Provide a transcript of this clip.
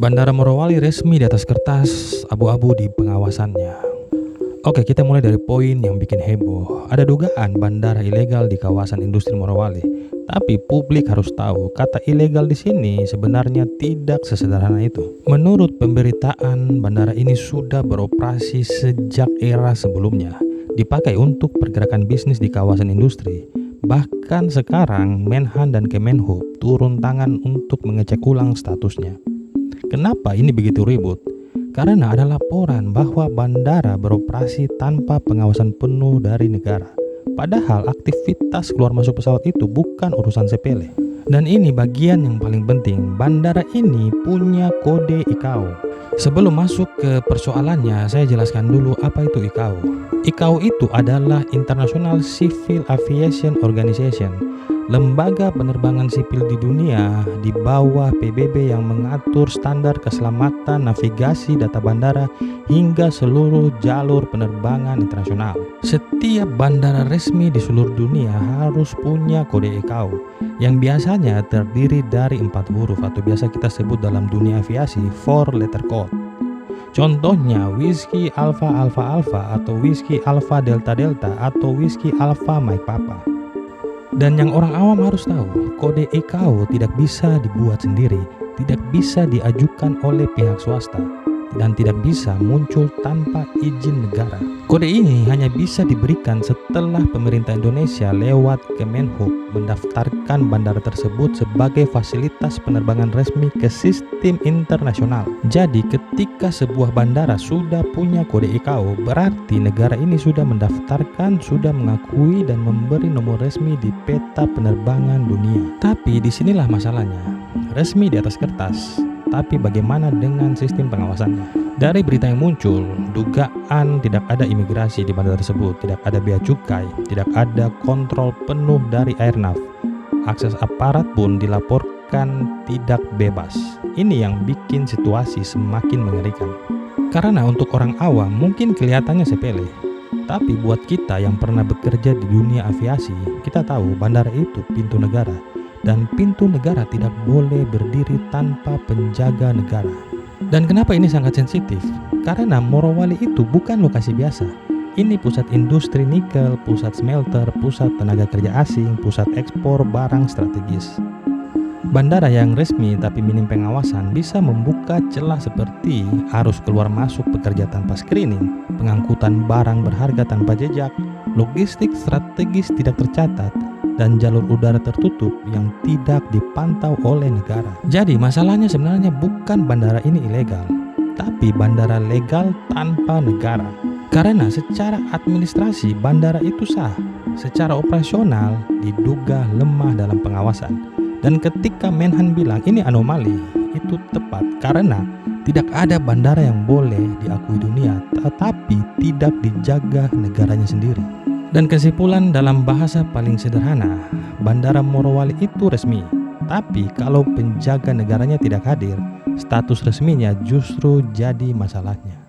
Bandara Morowali resmi di atas kertas, abu-abu di pengawasannya. Oke, kita mulai dari poin yang bikin heboh. Ada dugaan bandara ilegal di kawasan industri Morowali. Tapi publik harus tahu, kata ilegal di sini sebenarnya tidak sesederhana itu. Menurut pemberitaan, bandara ini sudah beroperasi sejak era sebelumnya. Dipakai untuk pergerakan bisnis di kawasan industri. Bahkan sekarang Menhan dan Kemenhub turun tangan untuk mengecek ulang statusnya. Kenapa ini begitu ribut? Karena ada laporan bahwa bandara beroperasi tanpa pengawasan penuh dari negara. Padahal aktivitas keluar masuk pesawat itu bukan urusan sepele. Dan ini bagian yang paling penting, bandara ini punya kode ICAO. Sebelum masuk ke persoalannya, saya jelaskan dulu apa itu ICAO. ICAO itu adalah International Civil Aviation Organization, lembaga penerbangan sipil di dunia di bawah PBB yang mengatur standar keselamatan navigasi data bandara hingga seluruh jalur penerbangan internasional. Setiap bandara resmi di seluruh dunia harus punya kode ICAO yang biasanya terdiri dari 4 huruf atau biasa kita sebut dalam dunia aviasi 4 letter code. Contohnya Whiskey Alpha Alpha Alpha atau Whiskey Alpha Delta Delta atau Whiskey Alpha Mike Papa. Dan yang orang awam harus tahu, kode ICAO tidak bisa dibuat sendiri, tidak bisa diajukan oleh pihak swasta, dan tidak bisa muncul tanpa izin negara. Kode ini hanya bisa diberikan setelah pemerintah Indonesia lewat Kemenhub mendaftarkan bandara tersebut sebagai fasilitas penerbangan resmi ke sistem internasional. Jadi ketika sebuah bandara sudah punya kode ICAO, berarti negara ini sudah mendaftarkan, sudah mengakui dan memberi nomor resmi di peta penerbangan dunia. Tapi disinilah masalahnya, resmi di atas kertas, tapi bagaimana dengan sistem pengawasannya? Dari berita yang muncul, dugaan tidak ada imigrasi di bandara tersebut, tidak ada bea cukai, tidak ada kontrol penuh dari airnav. Akses aparat pun dilaporkan tidak bebas. Ini yang bikin situasi semakin mengerikan. Karena untuk orang awam mungkin kelihatannya sepele, tapi buat kita yang pernah bekerja di dunia aviasi, kita tahu bandara itu pintu negara. Dan pintu negara tidak boleh berdiri tanpa penjaga negara. Dan kenapa ini sangat sensitif? Karena Morowali itu bukan lokasi biasa. Ini pusat industri nikel, pusat smelter, pusat tenaga kerja asing, pusat ekspor barang strategis. Bandara yang resmi tapi minim pengawasan bisa membuka celah seperti arus keluar masuk pekerja tanpa screening, pengangkutan barang berharga tanpa jejak, logistik strategis tidak tercatat, dan jalur udara tertutup yang tidak dipantau oleh negara. Jadi masalahnya sebenarnya bukan bandara ini ilegal, tapi bandara legal tanpa negara. Karena secara administrasi bandara itu sah, secara operasional diduga lemah dalam pengawasan. Dan ketika Menhan bilang ini anomali, itu tepat karena tidak ada bandara yang boleh diakui dunia, tetapi tidak dijaga negaranya sendiri. Dan kesimpulan dalam bahasa paling sederhana, Bandara Morowali itu resmi. Tapi kalau penjaga negaranya tidak hadir, status resminya justru jadi masalahnya.